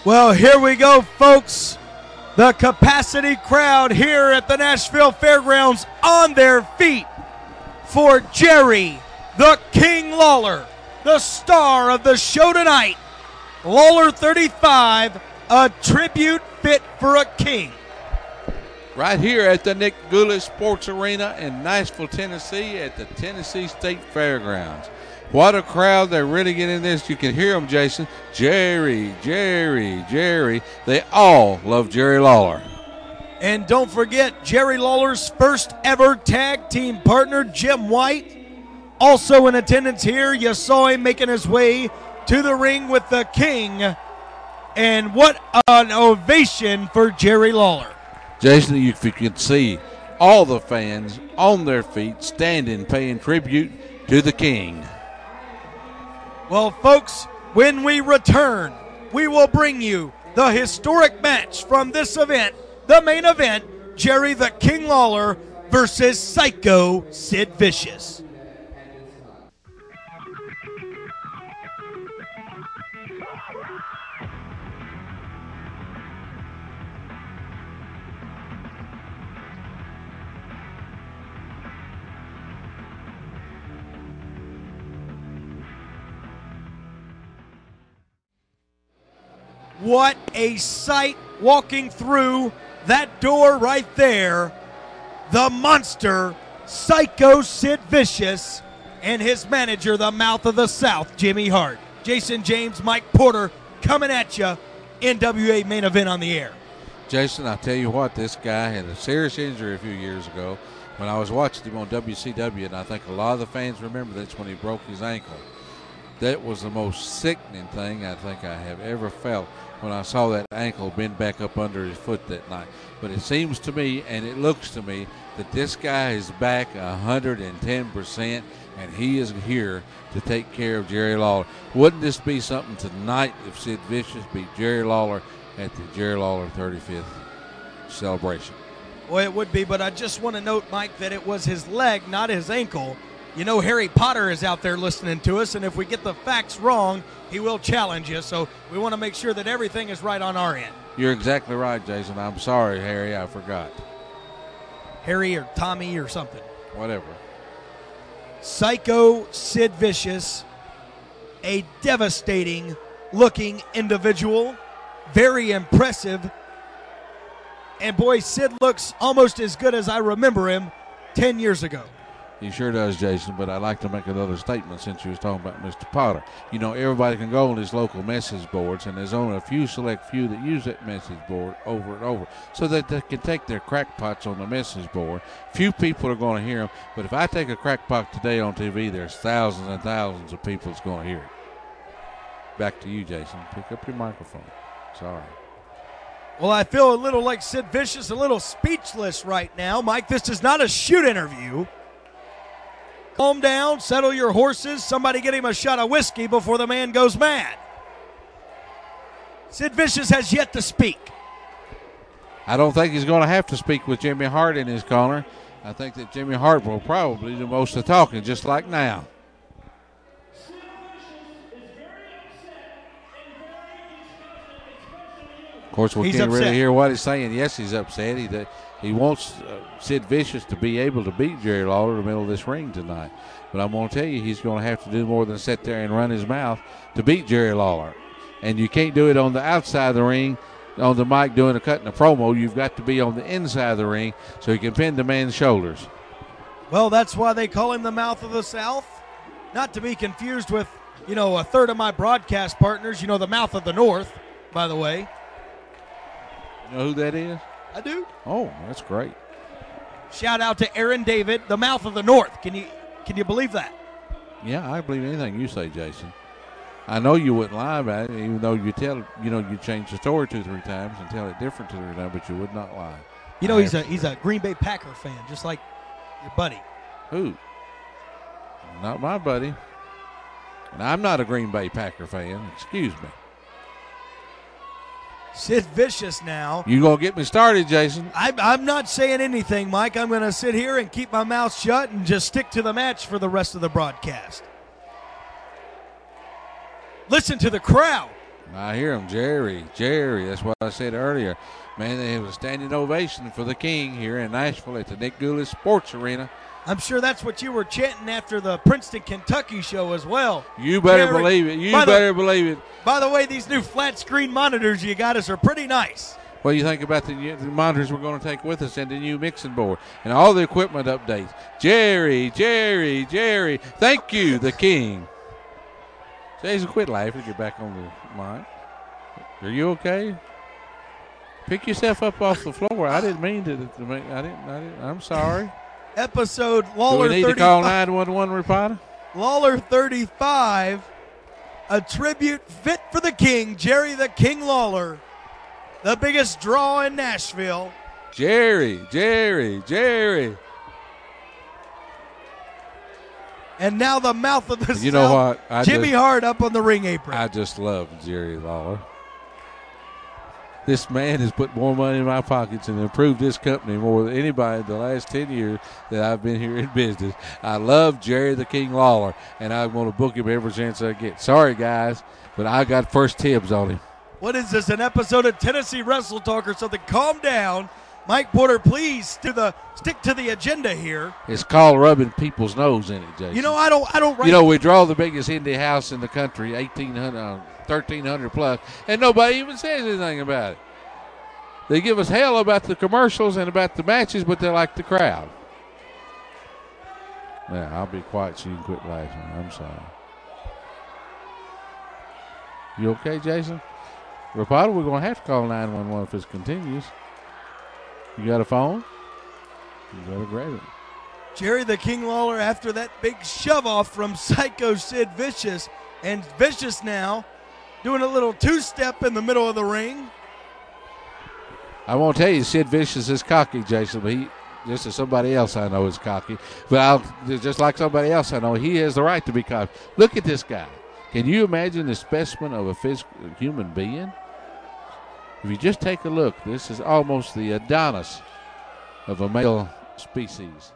Well, here we go, folks. The capacity crowd here at the Nashville Fairgrounds on their feet for Jerry the King Lawler, the star of the show tonight. Lawler 35, a tribute fit for a king. Right here at the Nick Goulet Sports Arena in Nashville, Tennessee at the Tennessee State Fairgrounds. What a crowd. They're really getting this. You can hear them, Jason. Jerry, Jerry, Jerry. They all love Jerry Lawler. And don't forget Jerry Lawler's first ever tag team partner, Jim White. Also in attendance here, you saw him making his way to the ring with the King. And what an ovation for Jerry Lawler. Jason, if you can see all the fans on their feet, standing, paying tribute to the King. Well, folks, when we return, we will bring you the historic match from this event, the main event, Jerry the King Lawler versus Psycho Sid Vicious. What a sight walking through that door right there. The monster, Psycho Sid Vicious, and his manager, the Mouth of the South, Jimmy Hart. Jason James, Mike Porter, coming at you. NWA main event on the air. Jason, I tell you what, this guy had a serious injury a few years ago when I was watching him on WCW, and I think a lot of the fans remember that's when he broke his ankle. That was the most sickening thing I think I have ever felt when I saw that ankle bend back up under his foot that night. But it seems to me, and it looks to me, that this guy is back 110%, and he is here to take care of Jerry Lawler. Wouldn't this be something tonight if Sid Vicious beat Jerry Lawler at the Jerry Lawler 35th celebration? Well, it would be, but I just want to note, Mike, that it was his leg, not his ankle. You know Harry Potter is out there listening to us, and if we get the facts wrong, he will challenge you. So we want to make sure that everything is right on our end. You're exactly right, Jason. I'm sorry, Harry. I forgot. Harry or Tommy or something. Whatever. Psycho Sid Vicious, a devastating-looking individual, very impressive. And, boy, Sid looks almost as good as I remember him 10 years ago. He sure does, Jason, but I'd like to make another statement since you was talking about Mr. Potter. You know, everybody can go on his local message boards, and there's only a select few that use that message board over and over so that they can take their crackpots on the message board. Few people are going to hear them, but if I take a crackpot today on TV, there's thousands and thousands of people that's going to hear it. Back to you, Jason. Pick up your microphone. Sorry. Well, I feel a little like Sid Vicious, a little speechless right now. Mike, this is not a shoot interview. Calm down, settle your horses. Somebody get him a shot of whiskey before the man goes mad. Sid Vicious has yet to speak. I don't think he's going to have to speak with Jimmy Hart in his corner. I think that Jimmy Hart will probably do most of the talking, just like now. Of course, we can't really hear what he's saying. Yes, he's upset. He wants Sid Vicious to be able to beat Jerry Lawler in the middle of this ring tonight. But I'm going to tell you, he's going to have to do more than sit there and run his mouth to beat Jerry Lawler. And you can't do it on the outside of the ring, on the mic doing cutting a promo. You've got to be on the inside of the ring so you can pin the man's shoulders. Well, that's why they call him the Mouth of the South. Not to be confused with, a third of my broadcast partners, the Mouth of the North, by the way. You know who that is? I do. Oh, that's great. Shout out to Aaron David, the Mouth of the North. Can you believe that? Yeah, I believe anything you say, Jason. I know you wouldn't lie about it, even though you change the story 2-3 times and tell it different 2-3 times, but you would not lie. He's a Green Bay Packer fan, just like your buddy. Who? Not my buddy. And I'm not a Green Bay Packer fan. Excuse me. Sid Vicious now. You going to get me started, Jason? I'm not saying anything, Mike. I'm going to sit here and keep my mouth shut and just stick to the match for the rest of the broadcast. Listen to the crowd. I hear him, Jerry. That's what I said earlier. Man, they have a standing ovation for the King here in Nashville at the Nick Goulis Sports Arena. I'm sure that's what you were chanting after the Princeton, Kentucky show as well. You better believe it. You better believe it. By the way, these new flat screen monitors you got us are pretty nice. What do you think about the monitors we're going to take with us and the new mixing board and all the equipment updates? Jerry. Thank you, the King. Jason, quit laughing. Get back on the mic. Are you okay? Pick yourself up off the floor. I didn't mean to make. I didn't. I'm sorry. Episode Lawler 35. Do we need to call 911, Rapana? Lawler 35, a tribute fit for the King, Jerry the King Lawler, the biggest draw in Nashville. Jerry. And now the mouth of the You know what? Jimmy Hart up on the ring apron. I just love Jerry Lawler. This man has put more money in my pockets and improved this company more than anybody in the last 10 years that I've been here in business. I love Jerry the King Lawler, and I want to book him every chance I get. Sorry, guys, but I got first tips on him. What is this, an episode of Tennessee Wrestle Talk or something? Calm down. Mike Porter, please stick to the agenda here. It's called rubbing people's nose in it, Jason. You know, I don't. You know, we draw the biggest indie house in the country, 1,300 plus, and nobody even says anything about it. They give us hell about the commercials and about the matches, but they like the crowd. Yeah, I'll be quiet so you can quit laughing. I'm sorry. You okay, Jason? Rapata, we're going to have to call 911 if this continues. You got a phone? You better grab it. Jerry the King Lawler after that big shove-off from Psycho Sid Vicious. And Vicious now doing a little two-step in the middle of the ring. I won't tell you Sid Vicious is cocky, Jason, but just as somebody else I know is cocky. But just like somebody else I know, he has the right to be cocky. Look at this guy. Can you imagine the specimen of a human being? If you just take a look, this is almost the Adonis of a male species.